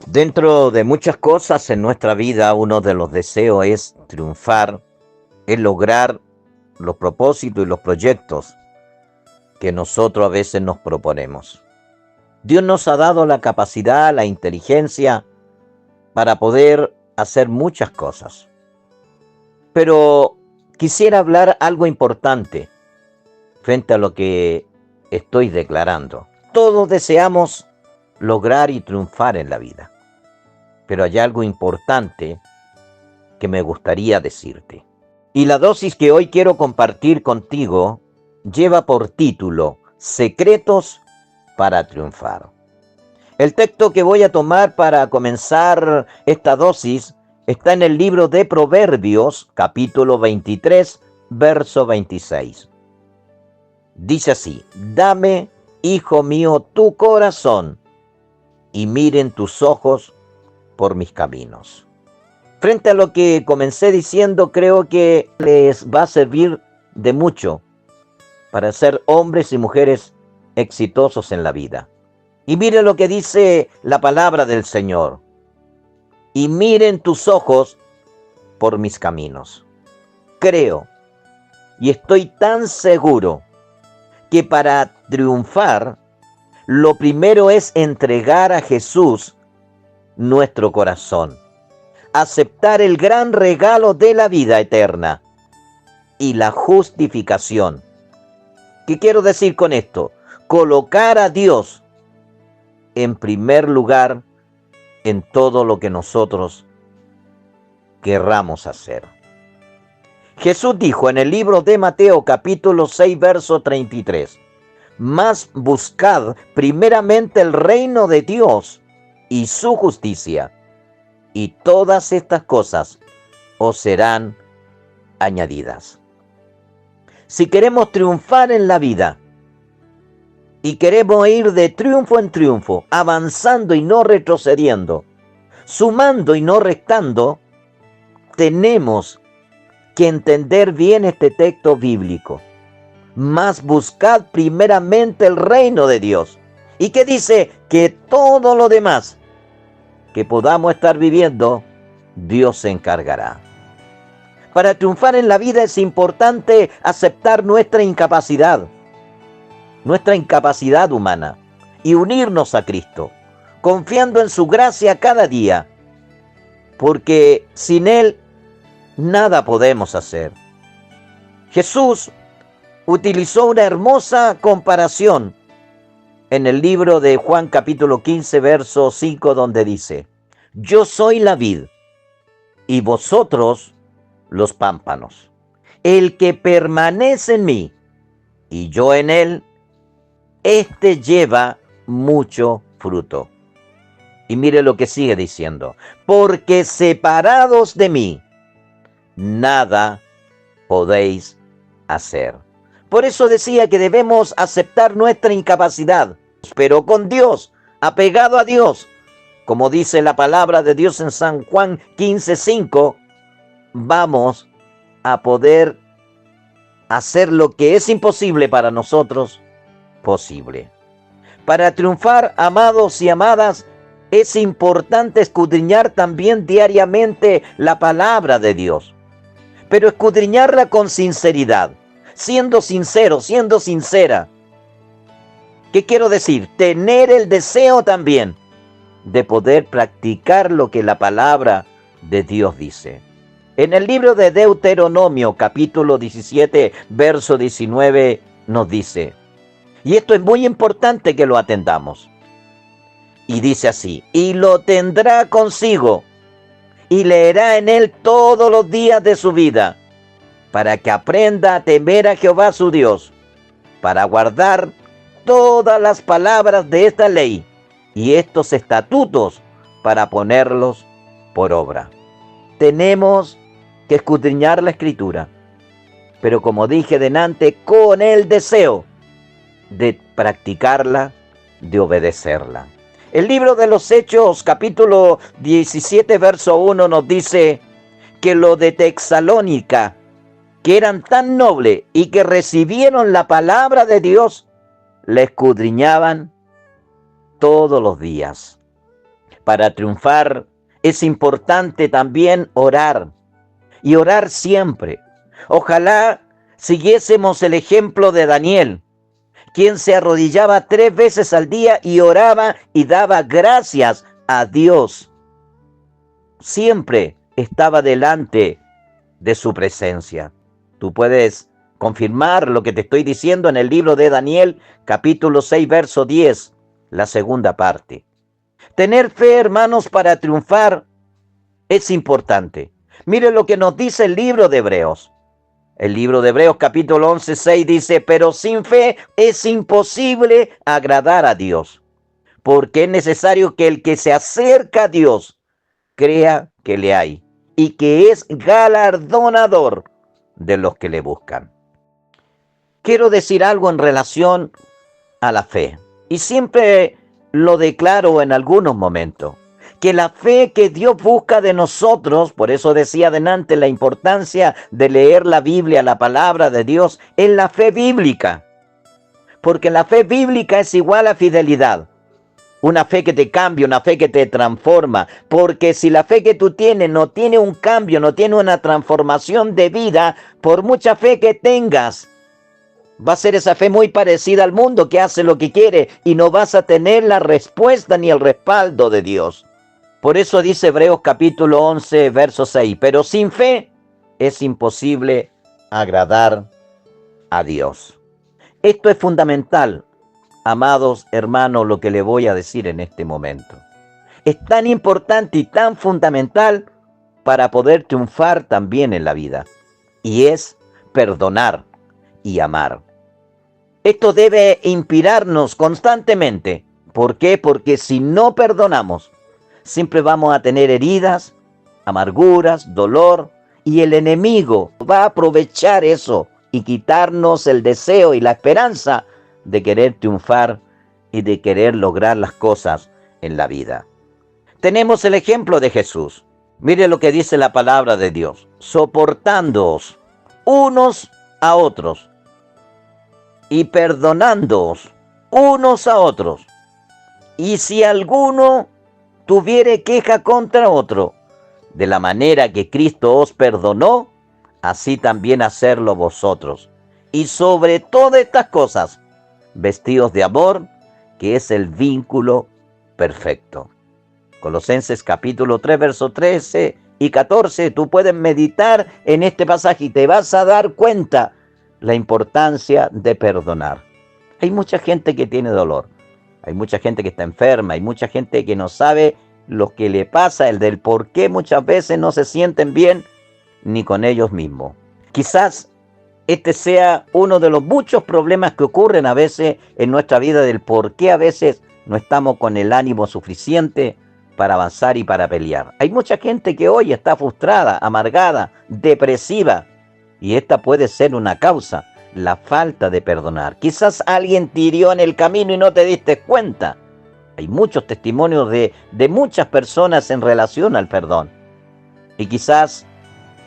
Dentro de muchas cosas en nuestra vida, uno de los deseos es triunfar, es lograr los propósitos y los proyectos que nosotros a veces nos proponemos. Dios nos ha dado la capacidad, la inteligencia para poder hacer muchas cosas. Pero quisiera hablar algo importante frente a lo que estoy declarando. Todos deseamos lograr y triunfar en la vida. Pero hay algo importante que me gustaría decirte. Y la dosis que hoy quiero compartir contigo lleva por título Secretos para triunfar. El texto que voy a tomar para comenzar esta dosis está en el libro de Proverbios, capítulo 23, verso 26. Dice así: Dame, hijo mío, tu corazón, y miren tus ojos por mis caminos. Frente a lo que comencé diciendo, creo que les va a servir de mucho para ser hombres y mujeres exitosos en la vida. Y miren lo que dice la palabra del Señor. Y miren tus ojos por mis caminos. Creo y estoy tan seguro que para triunfar, lo primero es entregar a Jesús nuestro corazón, aceptar el gran regalo de la vida eterna y la justificación. ¿Qué quiero decir con esto? Colocar a Dios en primer lugar en todo lo que nosotros querramos hacer. Jesús dijo en el libro de Mateo capítulo 6 verso 33, mas buscad primeramente el reino de Dios y su justicia, y todas estas cosas os serán añadidas. Si queremos triunfar en la vida y queremos ir de triunfo en triunfo, avanzando y no retrocediendo, sumando y no restando, tenemos que entender bien este texto bíblico. Mas buscad primeramente el reino de Dios. ¿Y qué dice? Que todo lo demás que podamos estar viviendo, Dios se encargará. Para triunfar en la vida es importante aceptar nuestra incapacidad humana, y unirnos a Cristo, confiando en su gracia cada día, porque sin Él nada podemos hacer. Jesús utilizó una hermosa comparación en el libro de Juan capítulo 15, verso 5, donde dice: Yo soy la vid y vosotros los pámpanos. El que permanece en mí y yo en él, éste lleva mucho fruto. Y mire lo que sigue diciendo: porque separados de mí, nada podéis hacer. Por eso decía que debemos aceptar nuestra incapacidad, pero con Dios, apegado a Dios. Como dice la palabra de Dios en San Juan 15:5, vamos a poder hacer lo que es imposible para nosotros, posible. Para triunfar, amados y amadas, es importante escudriñar también diariamente la palabra de Dios, pero escudriñarla con sinceridad, siendo sincero, siendo sincera. ¿Qué quiero decir? Tener el deseo también de poder practicar lo que la palabra de Dios dice. En el libro de Deuteronomio, capítulo 17, verso 19, nos dice, y esto es muy importante que lo atendamos, y dice así: y lo tendrá consigo, y leerá en él todos los días de su vida, para que aprenda a temer a Jehová su Dios, para guardar todas las palabras de esta ley y estos estatutos, para ponerlos por obra. Tenemos que escudriñar la Escritura, pero como dije delante, con el deseo de practicarla, de obedecerla. El libro de los Hechos, capítulo 17, verso 1, nos dice que los de Texalónica, que eran tan nobles y que recibieron la palabra de Dios, la escudriñaban todos los días. Para triunfar es importante también orar, y orar siempre. Ojalá siguiésemos el ejemplo de Daniel, quien se arrodillaba 3 veces al día y oraba y daba gracias a Dios. Siempre estaba delante de su presencia. Tú puedes confirmar lo que te estoy diciendo en el libro de Daniel, capítulo 6, verso 10, la segunda parte. Tener fe, hermanos, para triunfar es importante. Mire lo que nos dice el libro de Hebreos. El libro de Hebreos capítulo 11, 6 dice, pero sin fe es imposible agradar a Dios, porque es necesario que el que se acerca a Dios crea que le hay y que es galardonador de los que le buscan. Quiero decir algo en relación a la fe, y siempre lo declaro en algunos momentos, que la fe que Dios busca de nosotros, por eso decía adelante la importancia de leer la Biblia, la palabra de Dios, es la fe bíblica, porque la fe bíblica es igual a fidelidad. Una fe que te cambia, una fe que te transforma. Porque si la fe que tú tienes no tiene un cambio, no tiene una transformación de vida, por mucha fe que tengas, va a ser esa fe muy parecida al mundo que hace lo que quiere y no vas a tener la respuesta ni el respaldo de Dios. Por eso dice Hebreos capítulo 11, verso 6, pero sin fe es imposible agradar a Dios. Esto es fundamental. Amados hermanos, lo que le voy a decir en este momento es tan importante y tan fundamental para poder triunfar también en la vida, y es perdonar y amar. Esto debe inspirarnos constantemente. ¿Por qué? Porque si no perdonamos, siempre vamos a tener heridas, amarguras, dolor, y el enemigo va a aprovechar eso y quitarnos el deseo y la esperanza de querer triunfar y de querer lograr las cosas en la vida. Tenemos el ejemplo de Jesús. Mire lo que dice la palabra de Dios. Soportándoos unos a otros y perdonándoos unos a otros. Y si alguno tuviere queja contra otro, de la manera que Cristo os perdonó, así también hacerlo vosotros. Y sobre todas estas cosas, vestidos de amor, que es el vínculo perfecto. Colosenses capítulo 3, verso 13 y 14, tú puedes meditar en este pasaje y te vas a dar cuenta la importancia de perdonar. Hay mucha gente que tiene dolor, hay mucha gente que está enferma, hay mucha gente que no sabe lo que le pasa, el del por qué muchas veces no se sienten bien ni con ellos mismos. Quizás este sea uno de los muchos problemas que ocurren a veces en nuestra vida, del por qué a veces no estamos con el ánimo suficiente para avanzar y para pelear. Hay mucha gente que hoy está frustrada, amargada, depresiva, y esta puede ser una causa, la falta de perdonar. Quizás alguien te hirió en el camino y no te diste cuenta. Hay muchos testimonios de muchas personas en relación al perdón. Y quizás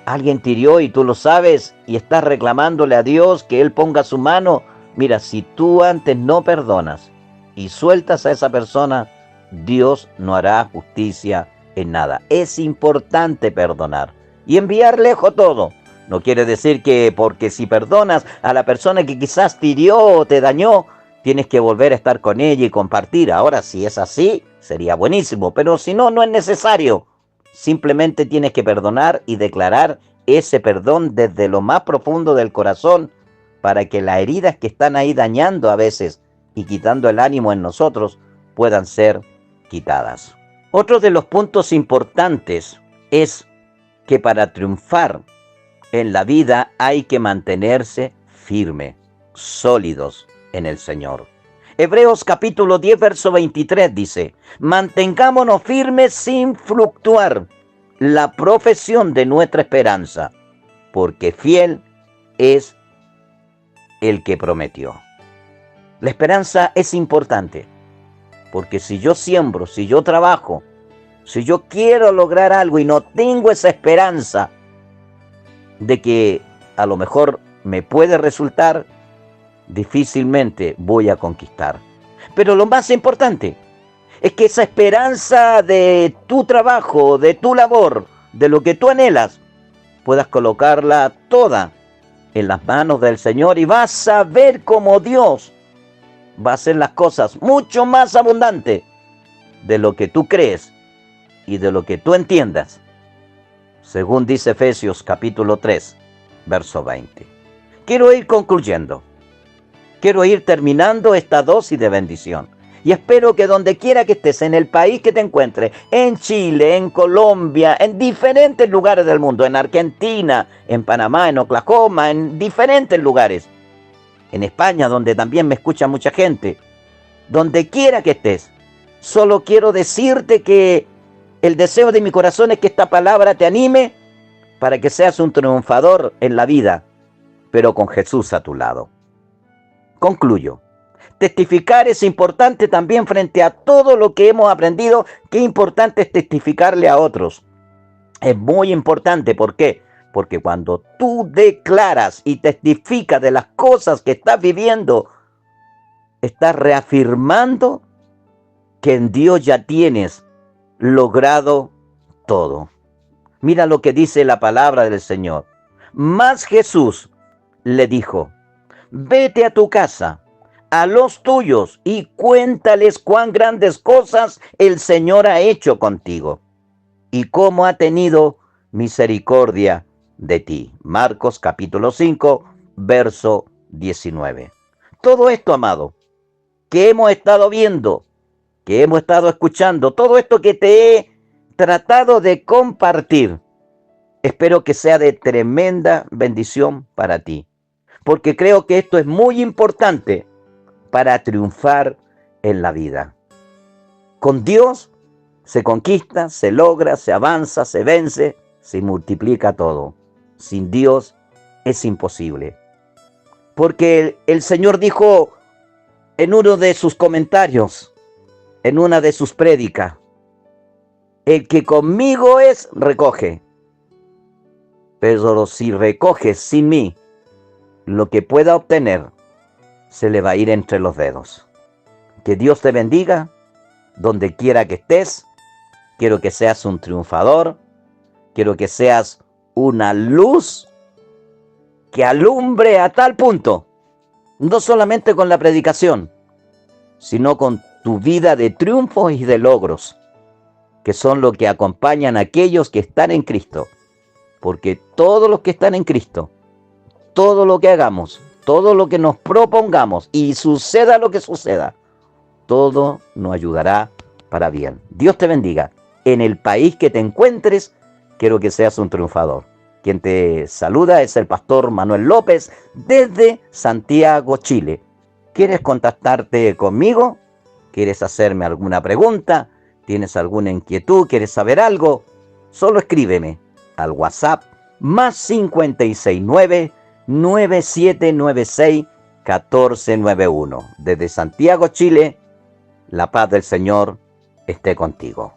alguien te hirió y tú lo sabes y estás reclamándole a Dios que Él ponga su mano. Mira, si tú antes no perdonas y sueltas a esa persona, Dios no hará justicia en nada. Es importante perdonar y enviar lejos todo. No quiere decir que porque si perdonas a la persona que quizás te hirió o te dañó, tienes que volver a estar con ella y compartir. Ahora, si es así, sería buenísimo, pero si no, no es necesario. Simplemente tienes que perdonar y declarar ese perdón desde lo más profundo del corazón para que las heridas que están ahí dañando a veces y quitando el ánimo en nosotros puedan ser quitadas. Otro de los puntos importantes es que para triunfar en la vida hay que mantenerse firme, sólidos en el Señor. Hebreos capítulo 10, verso 23 dice, mantengámonos firmes sin fluctuar la profesión de nuestra esperanza, porque fiel es el que prometió. La esperanza es importante, porque si yo siembro, si yo trabajo, si yo quiero lograr algo y no tengo esa esperanza de que a lo mejor me puede resultar, difícilmente voy a conquistar. Pero lo más importante Es que esa esperanza de tu trabajo, de tu labor, de lo que tú anhelas, puedas colocarla toda en las manos del Señor y vas a ver cómo Dios va a hacer las cosas mucho más abundantes de lo que tú crees y de lo que tú entiendas, según dice Efesios capítulo 3, verso 20. Quiero ir concluyendo. Quiero ir terminando esta dosis de bendición. Y espero que donde quiera que estés, en el país que te encuentres, en Chile, en Colombia, en diferentes lugares del mundo, en Argentina, en Panamá, en Oklahoma, en diferentes lugares, en España, donde también me escucha mucha gente, donde quiera que estés, solo quiero decirte que el deseo de mi corazón es que esta palabra te anime para que seas un triunfador en la vida, pero con Jesús a tu lado. Concluyo. Testificar es importante también frente a todo lo que hemos aprendido. Qué importante es testificarle a otros. Es muy importante. ¿Por qué? Porque cuando tú declaras y testificas de las cosas que estás viviendo, estás reafirmando que en Dios ya tienes logrado todo. Mira lo que dice la palabra del Señor. Mas Jesús le dijo: vete a tu casa, a los tuyos, y cuéntales cuán grandes cosas el Señor ha hecho contigo y cómo ha tenido misericordia de ti. Marcos capítulo 5, verso 19. Todo esto, amado, que hemos estado viendo, que hemos estado escuchando, todo esto que te he tratado de compartir, espero que sea de tremenda bendición para ti, porque creo que esto es muy importante para triunfar en la vida. Con Dios se conquista, se logra, se avanza, se vence, se multiplica todo. Sin Dios es imposible. Porque el Señor dijo en uno de sus comentarios, en una de sus prédicas: el que conmigo es, recoge. Pero si recoges sin mí, lo que pueda obtener se le va a ir entre los dedos. Que Dios te bendiga donde quiera que estés. Quiero que seas un triunfador. Quiero que seas una luz que alumbre a tal punto, no solamente con la predicación, sino con tu vida de triunfos y de logros, que son lo que acompañan a aquellos que están en Cristo. Porque todos los que están en Cristo, todo lo que hagamos, todo lo que nos propongamos y suceda lo que suceda, todo nos ayudará para bien. Dios te bendiga. En el país que te encuentres, quiero que seas un triunfador. Quien te saluda es el pastor Manuel López desde Santiago, Chile. ¿Quieres contactarte conmigo? ¿Quieres hacerme alguna pregunta? ¿Tienes alguna inquietud? ¿Quieres saber algo? Solo escríbeme al WhatsApp más 569 9796 1491. Desde Santiago, Chile, la paz del Señor esté contigo.